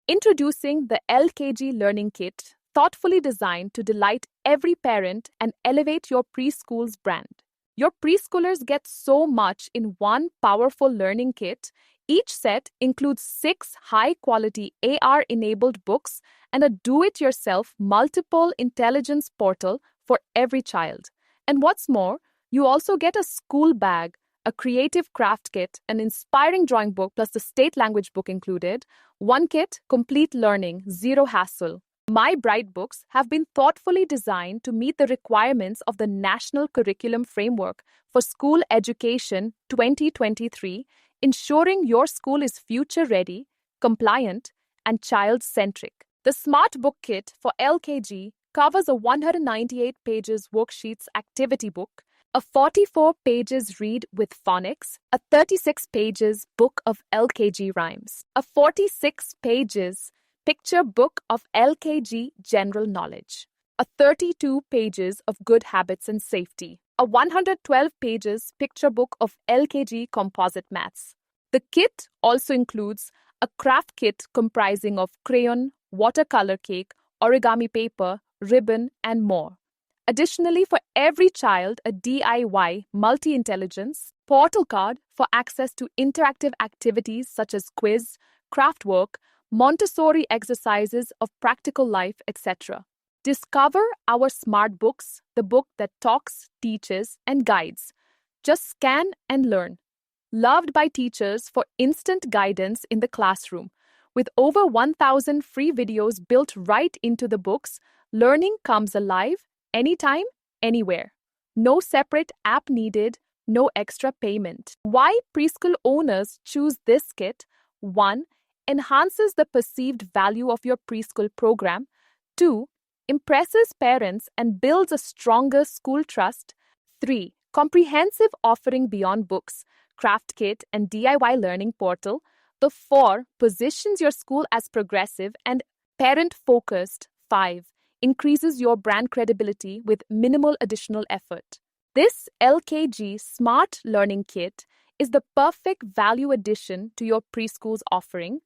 Introducing the LKG Learning Kit, thoughtfully designed to delight every parent and elevate your preschool's brand. Your preschoolers get so much in one powerful learning kit. Each set includes 6 high-quality AR-enabled books and a do-it-yourself multiple intelligence portal for every child. And what's more, you also get a school bag, a creative craft kit, an inspiring drawing book plus the state language book included. One kit, complete learning, zero hassle. My Bright books have been thoughtfully designed to meet the requirements of the National Curriculum Framework for School Education 2023, ensuring your school is future-ready, compliant, and child-centric. The Smart Book Kit for LKG covers a 198 pages worksheets activity book, a 44 pages read with phonics, a 36 pages book of LKG rhymes, a 46 pages picture book of LKG general knowledge, a 32 pages of good habits and safety, a 112 pages picture book of LKG composite maths. The kit also includes a craft kit comprising of crayon, watercolor cake, origami paper, ribbon, and more. Additionally, for every child, a DIY multi-intelligence portal card for access to interactive activities such as quiz, craft work, Montessori exercises of practical life, etc. Discover our smart books, the book that talks, teaches, and guides. Just scan and learn. Loved by teachers for instant guidance in the classroom. With over 1,000 free videos built right into the books, learning comes alive anytime, anywhere. No separate app needed, no extra payment. Why preschool owners choose this kit? 1. Enhances the perceived value of your preschool program. 2. Impresses parents and builds a stronger school trust. 3. Comprehensive offering beyond books, craft kit, and DIY learning portal. The 4. Positions your school as progressive and parent-focused. 5. Increases your brand credibility with minimal additional effort. This LKG Smart Learning Kit is the perfect value addition to your preschool's offering.